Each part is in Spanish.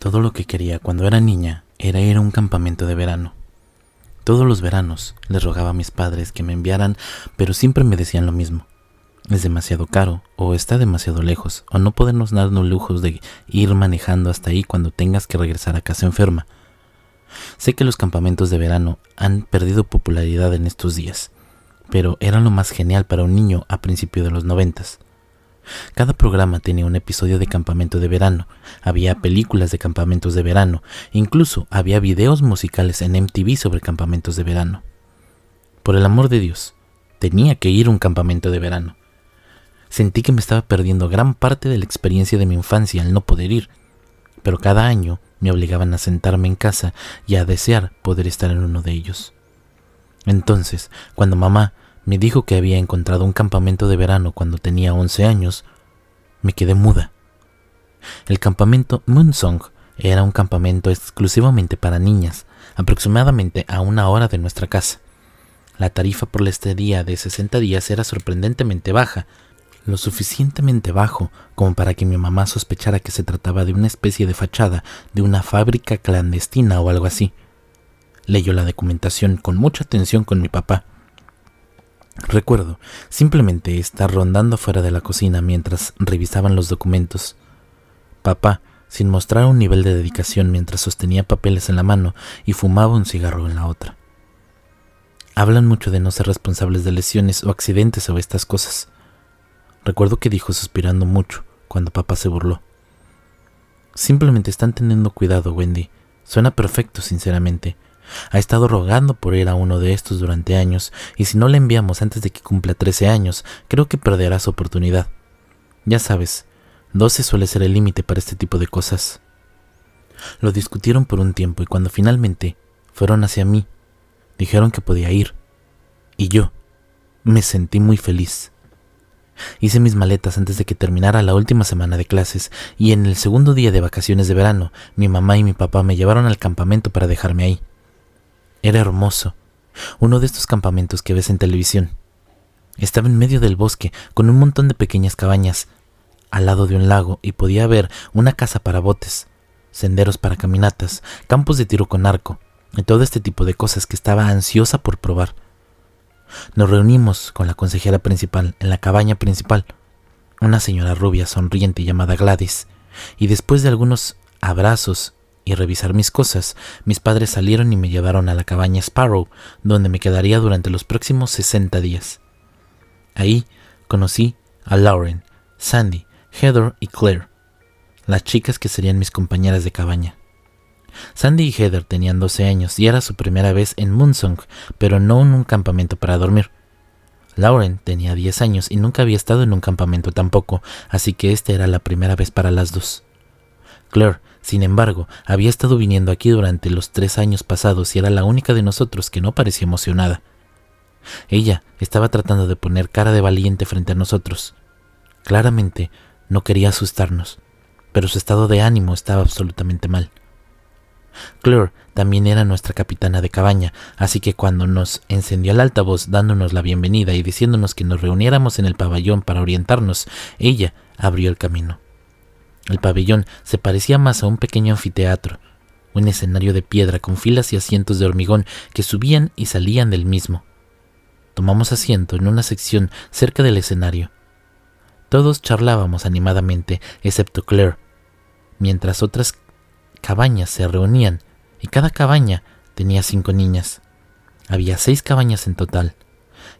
Todo lo que quería cuando era niña era ir a un campamento de verano. Todos los veranos les rogaba a mis padres que me enviaran, pero siempre me decían lo mismo. Es demasiado caro, o está demasiado lejos, o no podemos darnos lujos de ir manejando hasta ahí cuando tengas que regresar a casa enferma. Sé que los campamentos de verano han perdido popularidad en estos días, pero eran lo más genial para un niño a principios de los 90s. Cada programa tenía un episodio de campamento de verano, había películas de campamentos de verano, incluso había videos musicales en MTV sobre campamentos de verano. Por el amor de Dios, tenía que ir a un campamento de verano. Sentí que me estaba perdiendo gran parte de la experiencia de mi infancia al no poder ir, pero cada año me obligaban a sentarme en casa y a desear poder estar en uno de ellos. Entonces, cuando mamá me dijo que había encontrado un campamento de verano cuando tenía 11 años, me quedé muda. El campamento Moonsong era un campamento exclusivamente para niñas, aproximadamente a 1 hora de nuestra casa. La tarifa por la estadía de 60 días era sorprendentemente baja, lo suficientemente bajo como para que mi mamá sospechara que se trataba de una especie de fachada de una fábrica clandestina o algo así. Leyó la documentación con mucha atención con mi papá. Recuerdo simplemente estar rondando fuera de la cocina mientras revisaban los documentos. Papá, sin mostrar un nivel de dedicación mientras sostenía papeles en la mano y fumaba un cigarro en la otra. Hablan mucho de no ser responsables de lesiones o accidentes o estas cosas. Recuerdo que dijo suspirando mucho cuando papá se burló. Simplemente están teniendo cuidado, Wendy. Suena perfecto, sinceramente. Ha estado rogando por ir a uno de estos durante años, y si no le enviamos antes de que cumpla 13 años, creo que perderá su oportunidad. Ya sabes, 12 suele ser el límite para este tipo de cosas. Lo discutieron por un tiempo y cuando finalmente fueron hacia mí, dijeron que podía ir. Y yo me sentí muy feliz. Hice mis maletas antes de que terminara la última semana de clases y en el segundo día de vacaciones de verano, mi mamá y mi papá me llevaron al campamento para dejarme ahí. Era hermoso, uno de estos campamentos que ves en televisión. Estaba en medio del bosque, con un montón de pequeñas cabañas, al lado de un lago, y podía ver una casa para botes, senderos para caminatas, campos de tiro con arco, y todo este tipo de cosas que estaba ansiosa por probar. Nos reunimos con la consejera principal en la cabaña principal, una señora rubia sonriente llamada Gladys, y después de algunos abrazos y revisar mis cosas, mis padres salieron y me llevaron a la cabaña Sparrow, donde me quedaría durante los próximos 60 días. Ahí conocí a Lauren, Sandy, Heather y Claire, las chicas que serían mis compañeras de cabaña. Sandy y Heather tenían 12 años y era su primera vez en Moonsong, pero no en un campamento para dormir. Lauren tenía 10 años y nunca había estado en un campamento tampoco, así que esta era la primera vez para las dos. Claire, sin embargo, había estado viniendo aquí durante los 3 años pasados y era la única de nosotros que no parecía emocionada. Ella estaba tratando de poner cara de valiente frente a nosotros. Claramente no quería asustarnos, pero su estado de ánimo estaba absolutamente mal. Claire también era nuestra capitana de cabaña, así que cuando nos encendió el altavoz dándonos la bienvenida y diciéndonos que nos reuniéramos en el pabellón para orientarnos, ella abrió el camino. El pabellón se parecía más a un pequeño anfiteatro, un escenario de piedra con filas y asientos de hormigón que subían y salían del mismo. Tomamos asiento en una sección cerca del escenario. Todos charlábamos animadamente, excepto Claire, mientras otras cabañas se reunían, y cada cabaña tenía 5 niñas. Había 6 cabañas en total: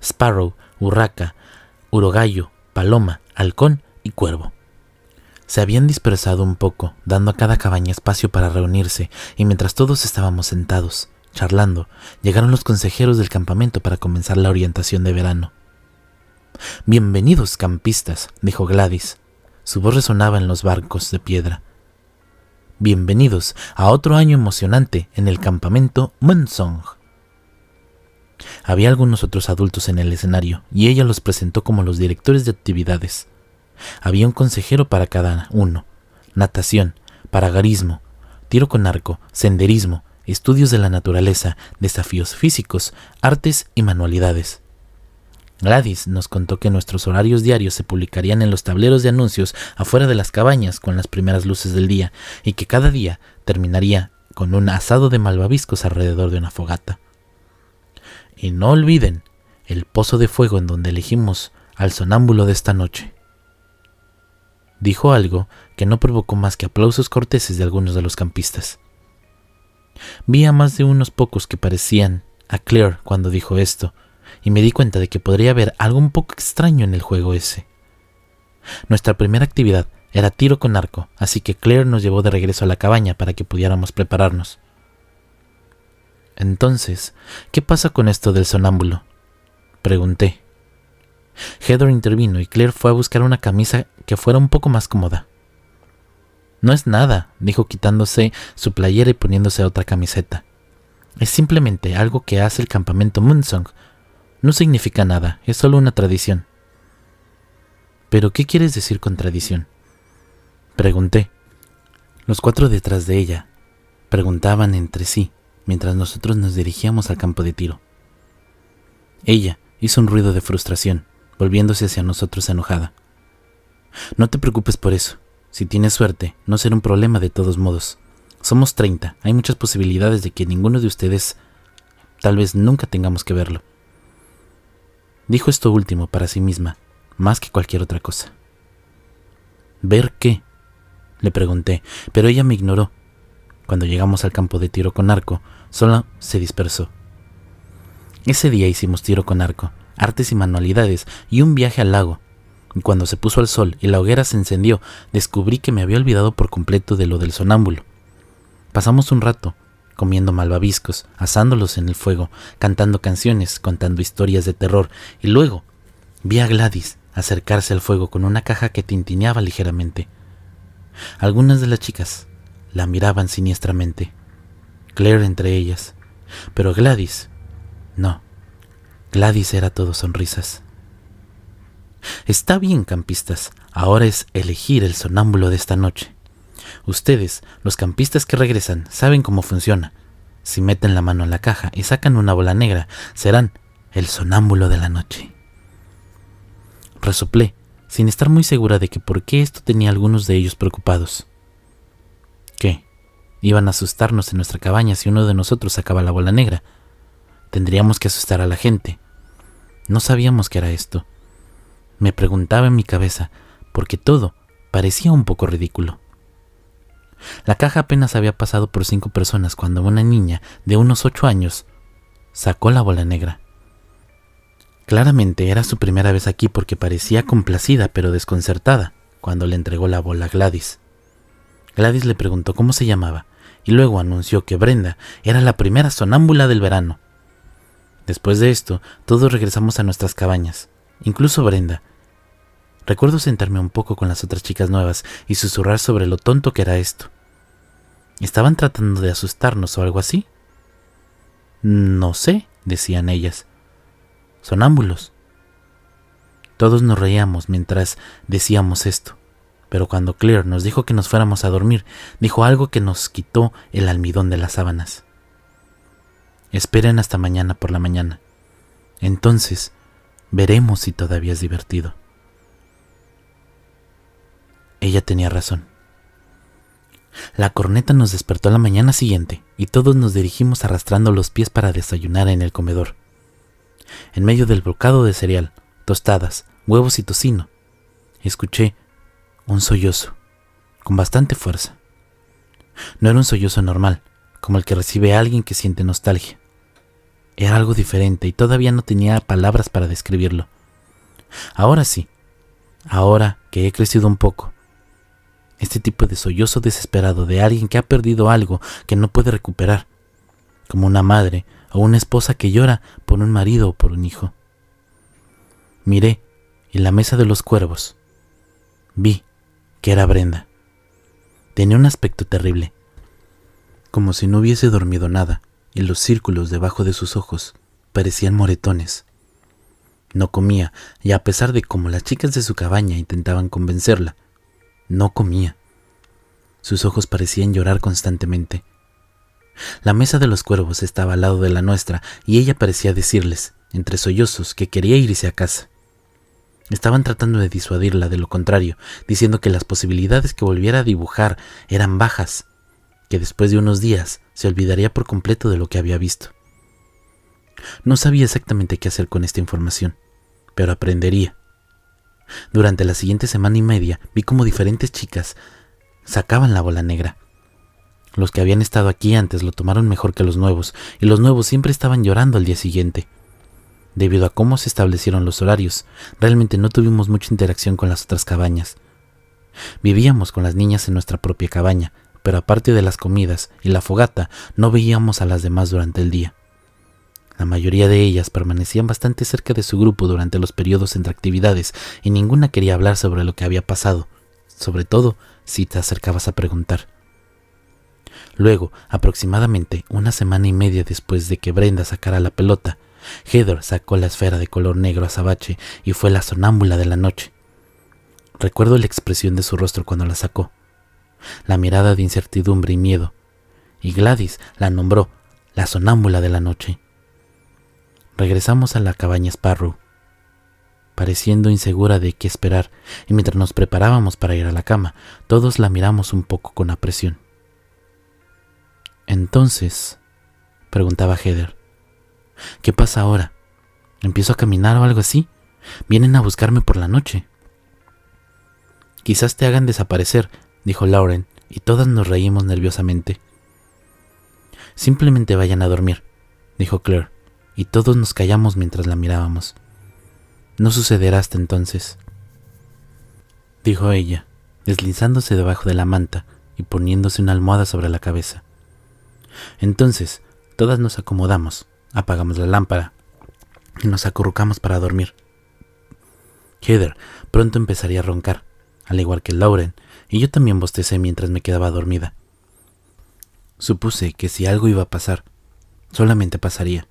Sparrow, Urraca, Urogallo, Paloma, Halcón y Cuervo. Se habían dispersado un poco, dando a cada cabaña espacio para reunirse, y mientras todos estábamos sentados, charlando, llegaron los consejeros del campamento para comenzar la orientación de verano. «Bienvenidos, campistas», dijo Gladys. Su voz resonaba en los barcos de piedra. «Bienvenidos a otro año emocionante en el campamento Moonsong». Había algunos otros adultos en el escenario, y ella los presentó como los directores de actividades. Había un consejero para cada uno: natación, paragarismo, tiro con arco, senderismo, estudios de la naturaleza, desafíos físicos, artes y manualidades. Gladys nos contó que nuestros horarios diarios se publicarían en los tableros de anuncios afuera de las cabañas con las primeras luces del día y que cada día terminaría con un asado de malvaviscos alrededor de una fogata. Y no olviden el pozo de fuego en donde elegimos al sonámbulo de esta noche. Dijo algo que no provocó más que aplausos corteses de algunos de los campistas. Vi a más de unos pocos que parecían a Claire cuando dijo esto, y me di cuenta de que podría haber algo un poco extraño en el juego ese. Nuestra primera actividad era tiro con arco, así que Claire nos llevó de regreso a la cabaña para que pudiéramos prepararnos. Entonces, ¿qué pasa con esto del sonámbulo?, pregunté. Heather intervino y Claire fue a buscar una camisa que fuera un poco más cómoda. No es nada, dijo quitándose su playera y poniéndose otra camiseta. Es simplemente algo que hace el campamento Moonsong. No significa nada, es solo una tradición. ¿Pero qué quieres decir con tradición?, pregunté. Los 4 detrás de ella preguntaban entre sí mientras nosotros nos dirigíamos al campo de tiro. Ella hizo un ruido de frustración, volviéndose hacia nosotros enojada. No te preocupes por eso. Si tienes suerte, no será un problema de todos modos. Somos 30, hay muchas posibilidades de que ninguno de ustedes tal vez nunca tengamos que verlo. Dijo esto último para sí misma, más que cualquier otra cosa. ¿Ver qué?, le pregunté, pero ella me ignoró. Cuando llegamos al campo de tiro con arco, solo se dispersó. Ese día hicimos tiro con arco, artes y manualidades y un viaje al lago. Y cuando se puso el sol y la hoguera se encendió, descubrí que me había olvidado por completo de lo del sonámbulo. Pasamos un rato comiendo malvaviscos, asándolos en el fuego, cantando canciones, contando historias de terror, y luego vi a Gladys acercarse al fuego con una caja que tintineaba ligeramente. Algunas de las chicas la miraban siniestramente, Claire entre ellas, pero Gladys, no, Gladys era todo sonrisas. Está bien, campistas, ahora es elegir el sonámbulo de esta noche. Ustedes, los campistas que regresan, saben cómo funciona. Si meten la mano en la caja y sacan una bola negra, serán el sonámbulo de la noche. Resoplé, sin estar muy segura de que por qué esto tenía a algunos de ellos preocupados. ¿Qué? ¿Iban a asustarnos en nuestra cabaña si uno de nosotros sacaba la bola negra? Tendríamos que asustar a la gente. No sabíamos qué era esto. Me preguntaba en mi cabeza, porque todo parecía un poco ridículo. La caja apenas había pasado por 5 personas cuando una niña de unos 8 años sacó la bola negra. Claramente era su primera vez aquí porque parecía complacida pero desconcertada cuando le entregó la bola a Gladys. Gladys le preguntó cómo se llamaba y luego anunció que Brenda era la primera sonámbula del verano. Después de esto, todos regresamos a nuestras cabañas, incluso Brenda. Recuerdo sentarme un poco con las otras chicas nuevas y susurrar sobre lo tonto que era esto. ¿Estaban tratando de asustarnos o algo así? No sé, decían ellas. Sonámbulos. Todos nos reíamos mientras decíamos esto, pero cuando Claire nos dijo que nos fuéramos a dormir, dijo algo que nos quitó el almidón de las sábanas. Esperen hasta mañana por la mañana. Entonces, veremos si todavía es divertido. Ella tenía razón. La corneta nos despertó a la mañana siguiente y todos nos dirigimos arrastrando los pies para desayunar en el comedor. En medio del bocado de cereal, tostadas, huevos y tocino, escuché un sollozo, con bastante fuerza. No era un sollozo normal, como el que recibe a alguien que siente nostalgia. Era algo diferente y todavía no tenía palabras para describirlo. Ahora sí, ahora que he crecido un poco, este tipo de sollozo desesperado de alguien que ha perdido algo que no puede recuperar, como una madre o una esposa que llora por un marido o por un hijo. Miré en la mesa de los cuervos. Vi que era Brenda. Tenía un aspecto terrible, como si no hubiese dormido nada, y los círculos debajo de sus ojos parecían moretones. No comía, y a pesar de cómo las chicas de su cabaña intentaban convencerla, no comía. Sus ojos parecían llorar constantemente. La mesa de los cuervos estaba al lado de la nuestra y ella parecía decirles: entre sollozos, que quería irse a casa. Estaban tratando de disuadirla de lo contrario, diciendo que las posibilidades que volviera a dibujar eran bajas, que después de unos días se olvidaría por completo de lo que había visto. No sabía exactamente qué hacer con esta información, pero aprendería. Durante la siguiente semana y media vi cómo diferentes chicas sacaban la bola negra. Los que habían estado aquí antes lo tomaron mejor que los nuevos, y los nuevos siempre estaban llorando al día siguiente. Debido a cómo se establecieron los horarios, realmente no tuvimos mucha interacción con las otras cabañas. Vivíamos con las niñas en nuestra propia cabaña, pero aparte de las comidas y la fogata, no veíamos a las demás durante el día. La mayoría de ellas permanecían bastante cerca de su grupo durante los periodos entre actividades y ninguna quería hablar sobre lo que había pasado, sobre todo si te acercabas a preguntar. Luego, aproximadamente una semana y media después de que Brenda sacara la pelota, Heather sacó la esfera de color negro azabache y fue la sonámbula de la noche. Recuerdo la expresión de su rostro cuando la sacó, la mirada de incertidumbre y miedo, y Gladys la nombró la sonámbula de la noche. Regresamos a la cabaña Sparrow, pareciendo insegura de qué esperar, y mientras nos preparábamos para ir a la cama, todos la miramos un poco con apresión. Entonces, preguntaba Heather, ¿qué pasa ahora? ¿Empiezo a caminar o algo así? Vienen a buscarme por la noche. Quizás te hagan desaparecer, dijo Lauren, y todas nos reímos nerviosamente. Simplemente vayan a dormir, dijo Claire, y todos nos callamos mientras la mirábamos. No sucederá hasta entonces, dijo ella, deslizándose debajo de la manta y poniéndose una almohada sobre la cabeza. Entonces, todas nos acomodamos, apagamos la lámpara y nos acurrucamos para dormir. Heather pronto empezaría a roncar, al igual que Lauren, y yo también bostecé mientras me quedaba dormida. Supuse que si algo iba a pasar, solamente pasaría,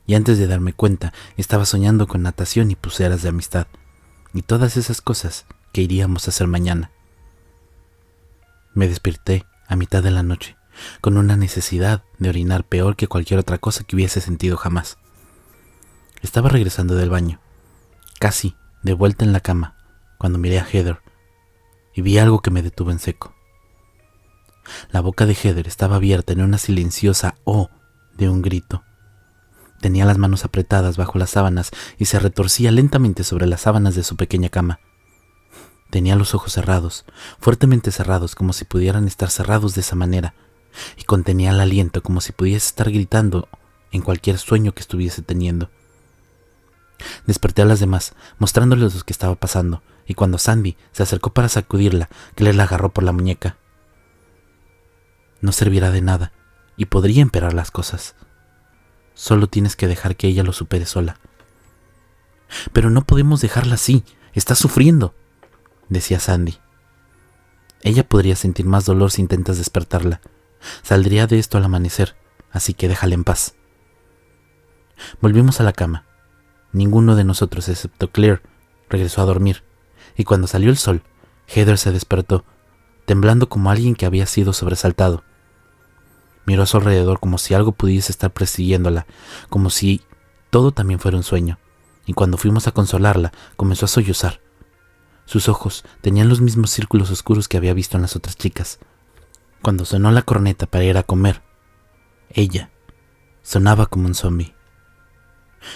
y antes de darme cuenta estaba soñando con natación y pulseras de amistad, y todas esas cosas que iríamos a hacer mañana. Me desperté a mitad de la noche, con una necesidad de orinar peor que cualquier otra cosa que hubiese sentido jamás. Estaba regresando del baño, casi de vuelta en la cama, cuando miré a Heather, y vi algo que me detuvo en seco. La boca de Heather estaba abierta en una silenciosa "oh" de un grito. Tenía las manos apretadas bajo las sábanas y se retorcía lentamente sobre las sábanas de su pequeña cama. Tenía los ojos cerrados, fuertemente cerrados, como si pudieran estar cerrados de esa manera, y contenía el aliento como si pudiese estar gritando en cualquier sueño que estuviese teniendo. Desperté a las demás, mostrándoles lo que estaba pasando, y cuando Sandy se acercó para sacudirla, Claire la agarró por la muñeca. No servirá de nada, y podría empeorar las cosas. Solo tienes que dejar que ella lo supere sola. Pero no podemos dejarla así, está sufriendo, decía Sandy. Ella podría sentir más dolor si intentas despertarla. Saldría de esto al amanecer, así que déjala en paz. Volvimos a la cama. Ninguno de nosotros, excepto Claire, regresó a dormir, y cuando salió el sol, Heather se despertó, temblando como alguien que había sido sobresaltado. Miró a su alrededor como si algo pudiese estar persiguiéndola, como si todo también fuera un sueño, y cuando fuimos a consolarla, comenzó a sollozar. Sus ojos tenían los mismos círculos oscuros que había visto en las otras chicas. Cuando sonó la corneta para ir a comer, ella sonaba como un zombi.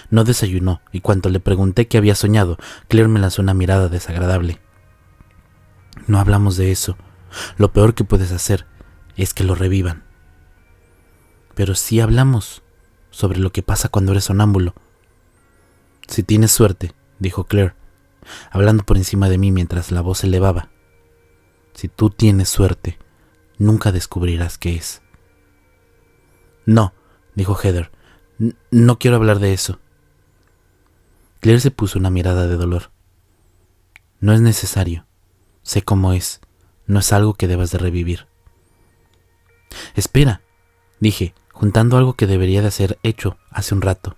No desayunó, y cuando le pregunté qué había soñado, Claire me lanzó una mirada desagradable. No hablamos de eso. Lo peor que puedes hacer es que lo revivan. Pero sí hablamos sobre lo que pasa cuando eres sonámbulo. Si tienes suerte, dijo Claire, hablando por encima de mí mientras la voz se elevaba. Si tú tienes suerte, nunca descubrirás qué es. No, dijo Heather, no quiero hablar de eso. Claire se puso una mirada de dolor. No es necesario. Sé cómo es. No es algo que debas de revivir. Espera, dije, juntando algo que debería de haber hecho hace un rato.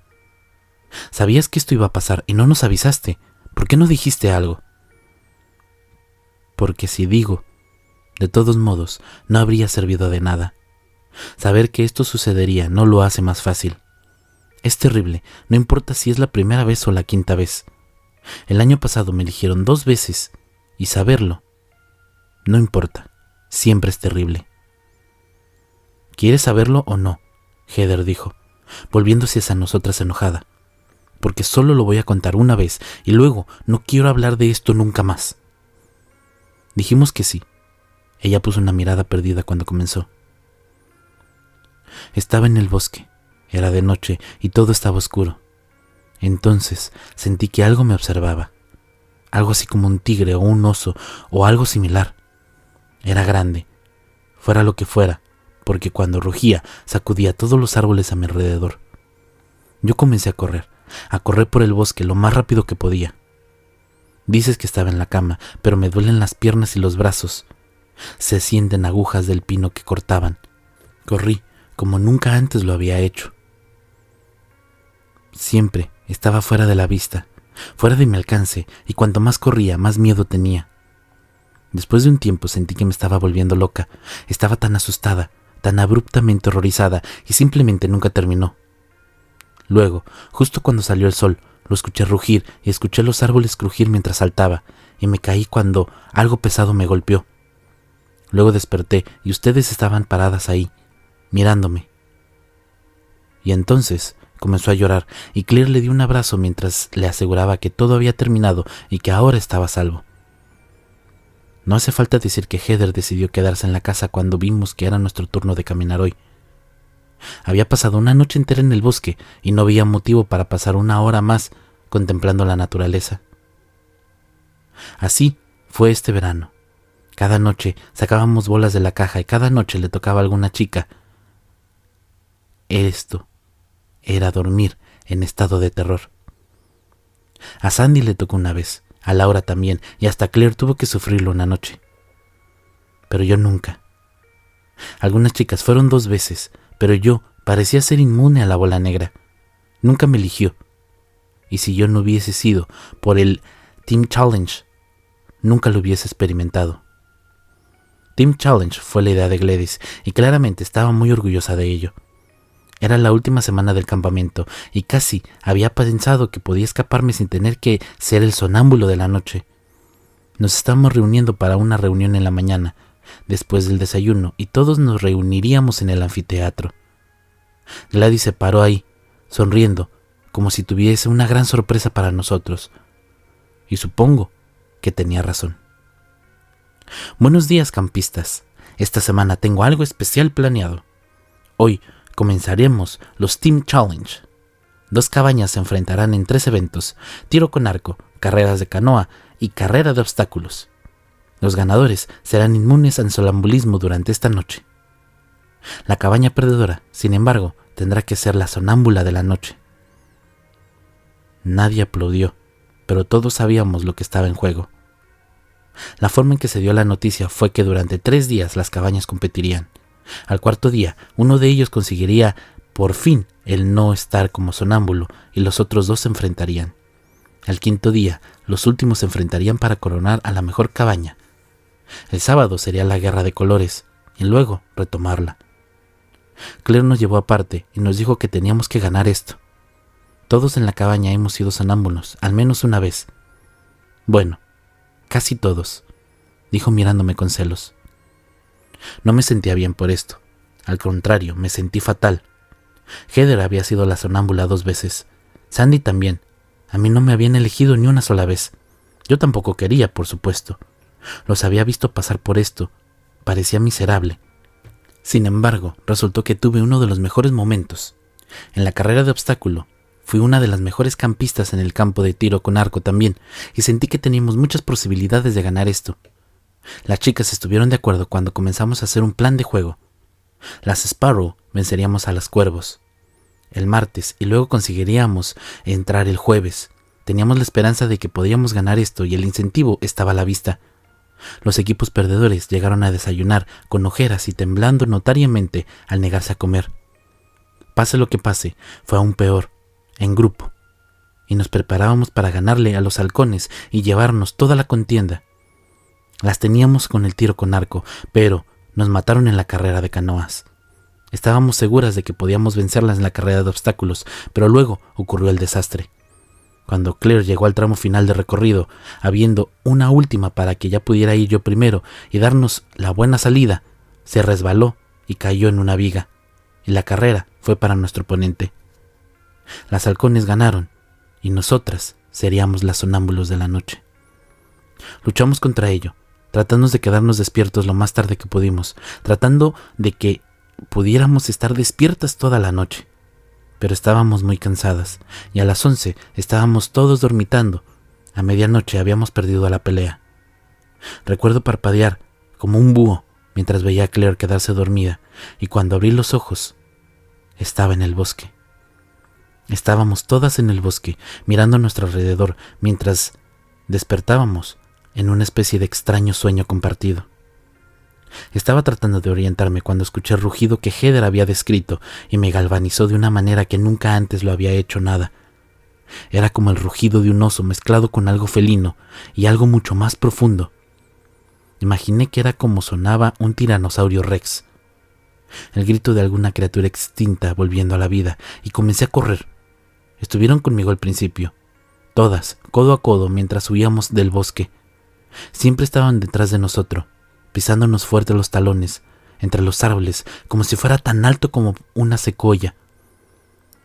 Sabías que esto iba a pasar y no nos avisaste. ¿Por qué no dijiste algo? Porque si digo, de todos modos, no habría servido de nada. Saber que esto sucedería no lo hace más fácil. Es terrible, no importa si es la primera vez o la quinta vez. El año pasado me eligieron 2 veces y saberlo, no importa, siempre es terrible. ¿Quieres saberlo o no?, Heather dijo, volviéndose hacia nosotras enojada. Porque solo lo voy a contar una vez y luego no quiero hablar de esto nunca más. Dijimos que sí. Ella puso una mirada perdida cuando comenzó. Estaba en el bosque. Era de noche y todo estaba oscuro. Entonces sentí que algo me observaba. Algo así como un tigre o un oso o algo similar. Era grande, fuera lo que fuera, porque cuando rugía sacudía todos los árboles a mi alrededor. Yo comencé a correr por el bosque lo más rápido que podía. Dices que estaba en la cama, pero me duelen las piernas y los brazos. Se sienten agujas del pino que cortaban. Corrí como nunca antes lo había hecho. Siempre estaba fuera de la vista, fuera de mi alcance, y cuanto más corría, más miedo tenía. Después de un tiempo sentí que me estaba volviendo loca. Estaba tan asustada, tan abruptamente horrorizada, y simplemente nunca terminó. Luego, justo cuando salió el sol, lo escuché rugir y escuché los árboles crujir mientras saltaba, y me caí cuando algo pesado me golpeó. Luego desperté y ustedes estaban paradas ahí, mirándome. Y entonces comenzó a llorar y Claire le dio un abrazo mientras le aseguraba que todo había terminado y que ahora estaba a salvo. No hace falta decir que Heather decidió quedarse en la casa cuando vimos que era nuestro turno de caminar hoy. Había pasado una noche entera en el bosque y no había motivo para pasar una hora más contemplando la naturaleza. Así fue este verano. Cada noche sacábamos bolas de la caja y cada noche le tocaba a alguna chica. Esto era dormir en estado de terror. A Sandy le tocó una vez, a Laura también, y hasta Claire tuvo que sufrirlo una noche. Pero yo nunca. Algunas chicas fueron 2 veces, pero yo parecía ser inmune a la bola negra. Nunca me eligió. Y si yo no hubiese sido por el Team Challenge, nunca lo hubiese experimentado. Team Challenge fue la idea de Gladys y claramente estaba muy orgullosa de ello. Era la última semana del campamento y casi había pensado que podía escaparme sin tener que ser el sonámbulo de la noche. Nos estábamos reuniendo para una reunión en la mañana, después del desayuno, y todos nos reuniríamos en el anfiteatro. Gladys se paró ahí, sonriendo, como si tuviese una gran sorpresa para nosotros. Y supongo que tenía razón. Buenos días, campistas. Esta semana tengo algo especial planeado. Hoy comenzaremos los Team Challenge. 2 cabañas se enfrentarán en 3 eventos: tiro con arco, carreras de canoa y carrera de obstáculos. Los ganadores serán inmunes al sonambulismo durante esta noche. La cabaña perdedora, sin embargo, tendrá que ser la sonámbula de la noche. Nadie aplaudió, pero todos sabíamos lo que estaba en juego. La forma en que se dio la noticia fue que durante 3 días las cabañas competirían. Al 4.º día, uno de ellos conseguiría por fin el no estar como sonámbulo y los otros 2 se enfrentarían. Al 5.º día, los últimos se enfrentarían para coronar a la mejor cabaña. El sábado sería la guerra de colores y luego retomarla. Claire nos llevó aparte y nos dijo que teníamos que ganar esto. Todos en la cabaña hemos sido sonámbulos, al menos una vez. Bueno, casi todos, dijo mirándome con celos. No me sentía bien por esto. Al contrario, me sentí fatal. Heather había sido la sonámbula 2 veces. Sandy también. A mí no me habían elegido ni una sola vez. Yo tampoco quería, por supuesto. Los había visto pasar por esto. Parecía miserable. Sin embargo, resultó que tuve uno de los mejores momentos. En la carrera de obstáculo, fui una de las mejores campistas en el campo de tiro con arco también, y sentí que teníamos muchas posibilidades de ganar esto. Las chicas estuvieron de acuerdo cuando comenzamos a hacer un plan de juego. Las Sparrow venceríamos a las Cuervos el martes y luego conseguiríamos entrar el jueves. Teníamos la esperanza de que podíamos ganar esto y el incentivo estaba a la vista. Los equipos perdedores llegaron a desayunar con ojeras y temblando notariamente al negarse a comer. Pase lo que pase, fue aún peor, en grupo, y nos preparábamos para ganarle a los halcones y llevarnos toda la contienda. Las teníamos con el tiro con arco, pero nos mataron en la carrera de canoas. Estábamos seguras de que podíamos vencerlas en la carrera de obstáculos, pero luego ocurrió el desastre. Cuando Claire llegó al tramo final de recorrido, habiendo una última para que ya pudiera ir yo primero y darnos la buena salida, se resbaló y cayó en una viga, y la carrera fue para nuestro oponente. Las halcones ganaron, y nosotras seríamos las sonámbulos de la noche. Luchamos contra ello, tratando de quedarnos despiertos lo más tarde que pudimos, tratando de que pudiéramos estar despiertas toda la noche. Pero estábamos muy cansadas, y a las 11 estábamos todos dormitando. A medianoche habíamos perdido la pelea. Recuerdo parpadear como un búho mientras veía a Claire quedarse dormida, y cuando abrí los ojos, estaba en el bosque. Estábamos todas en el bosque, mirando a nuestro alrededor, mientras despertábamos en una especie de extraño sueño compartido. Estaba tratando de orientarme cuando escuché el rugido que Heather había descrito y me galvanizó de una manera que nunca antes lo había hecho nada. Era como el rugido de un oso mezclado con algo felino y algo mucho más profundo. Imaginé que era como sonaba un tiranosaurio rex, el grito de alguna criatura extinta volviendo a la vida, y comencé a correr. Estuvieron conmigo al principio, todas, codo a codo, mientras huíamos del bosque. Siempre estaban detrás de nosotros, pisándonos fuerte los talones, entre los árboles, como si fuera tan alto como una secoya.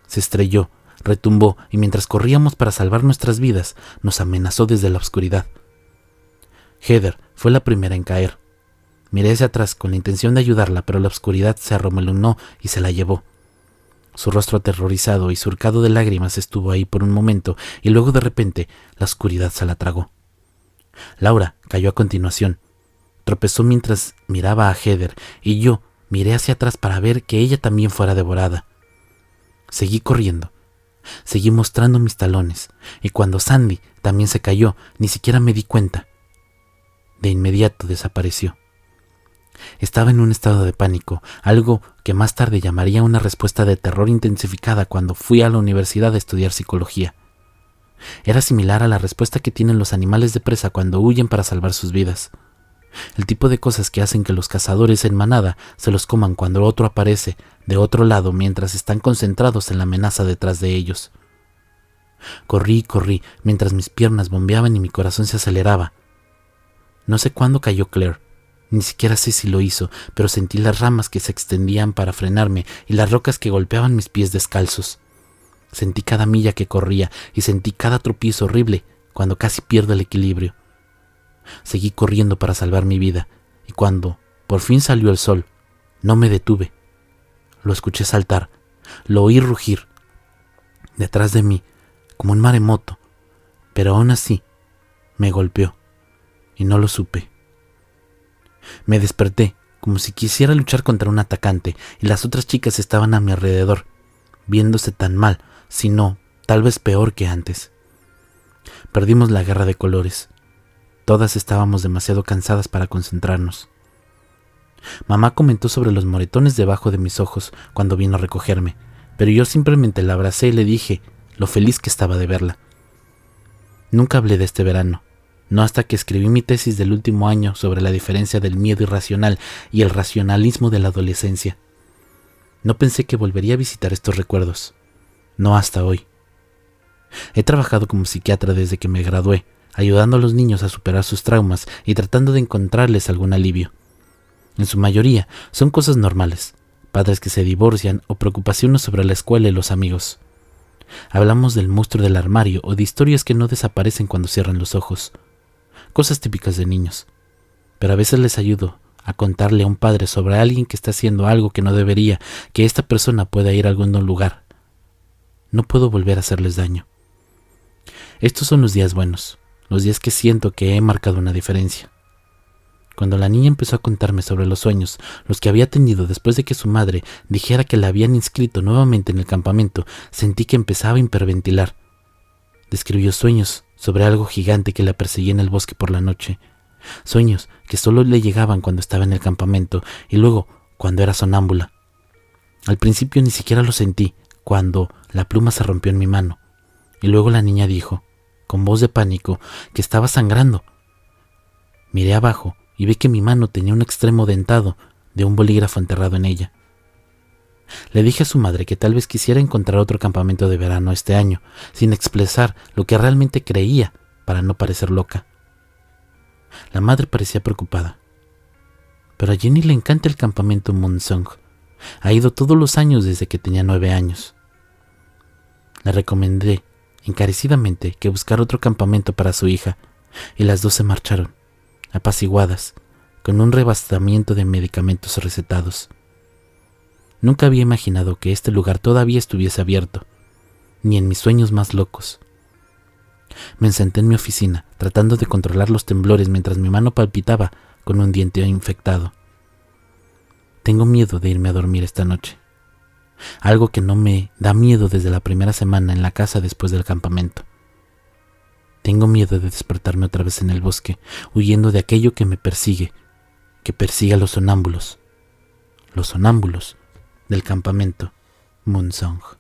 Se estrelló, retumbó, y mientras corríamos para salvar nuestras vidas, nos amenazó desde la oscuridad. Heather fue la primera en caer. Miré hacia atrás con la intención de ayudarla, pero la oscuridad se arremolinó y se la llevó. Su rostro aterrorizado y surcado de lágrimas estuvo ahí por un momento, y luego de repente la oscuridad se la tragó. Laura cayó a continuación. Tropezó mientras miraba a Heather, y yo miré hacia atrás para ver que ella también fuera devorada. Seguí corriendo. Seguí mostrando mis talones, y cuando Sandy también se cayó, ni siquiera me di cuenta. De inmediato desapareció. Estaba en un estado de pánico, algo que más tarde llamaría una respuesta de terror intensificada cuando fui a la universidad a estudiar psicología. Era similar a la respuesta que tienen los animales de presa cuando huyen para salvar sus vidas. El tipo de cosas que hacen que los cazadores en manada se los coman cuando otro aparece de otro lado mientras están concentrados en la amenaza detrás de ellos. Corrí y corrí mientras mis piernas bombeaban y mi corazón se aceleraba. No sé cuándo cayó Claire. Ni siquiera sé si lo hizo, pero sentí las ramas que se extendían para frenarme y las rocas que golpeaban mis pies descalzos. Sentí cada milla que corría y sentí cada tropiezo horrible cuando casi pierdo el equilibrio. Seguí corriendo para salvar mi vida, y cuando por fin salió el sol, no me detuve. Lo escuché saltar, lo oí rugir detrás de mí como un maremoto, pero aún así me golpeó y no lo supe. Me desperté, como si quisiera luchar contra un atacante, y las otras chicas estaban a mi alrededor, viéndose tan mal, si no, tal vez peor que antes. Perdimos la guerra de colores. Todas estábamos demasiado cansadas para concentrarnos. Mamá comentó sobre los moretones debajo de mis ojos cuando vino a recogerme, pero yo simplemente la abracé y le dije lo feliz que estaba de verla. Nunca hablé de este verano. No hasta que escribí mi tesis del último año sobre la diferencia del miedo irracional y el racionalismo de la adolescencia. No pensé que volvería a visitar estos recuerdos. No hasta hoy. He trabajado como psiquiatra desde que me gradué, ayudando a los niños a superar sus traumas y tratando de encontrarles algún alivio. En su mayoría son cosas normales, padres que se divorcian o preocupaciones sobre la escuela y los amigos. Hablamos del monstruo del armario o de historias que no desaparecen cuando cierran los ojos. Cosas típicas de niños, pero a veces les ayudo a contarle a un padre sobre alguien que está haciendo algo que no debería, que esta persona pueda ir a algún lugar. No puedo volver a hacerles daño. Estos son los días buenos, los días que siento que he marcado una diferencia. Cuando la niña empezó a contarme sobre los sueños, los que había tenido después de que su madre dijera que la habían inscrito nuevamente en el campamento, sentí que empezaba a hiperventilar. Describió sueños sobre algo gigante que la perseguía en el bosque por la noche. Sueños que solo le llegaban cuando estaba en el campamento y luego cuando era sonámbula. Al principio ni siquiera lo sentí cuando la pluma se rompió en mi mano. Y luego la niña dijo, con voz de pánico, que estaba sangrando. Miré abajo y vi que mi mano tenía un extremo dentado de un bolígrafo enterrado en ella. Le dije a su madre que tal vez quisiera encontrar otro campamento de verano este año, sin expresar lo que realmente creía para no parecer loca. La madre parecía preocupada. Pero a Jenny le encanta el campamento Moonsong. Ha ido todos los años desde que tenía 9 años. Le recomendé encarecidamente que buscara otro campamento para su hija, y las dos se marcharon, apaciguadas, con un rebastamiento de medicamentos recetados. Nunca había imaginado que este lugar todavía estuviese abierto, ni en mis sueños más locos. Me senté en mi oficina, tratando de controlar los temblores mientras mi mano palpitaba con un diente infectado. Tengo miedo de irme a dormir esta noche. Algo que no me da miedo desde la primera semana en la casa después del campamento. Tengo miedo de despertarme otra vez en el bosque, huyendo de aquello que me persigue, que persigue a los sonámbulos del campamento Moonsong.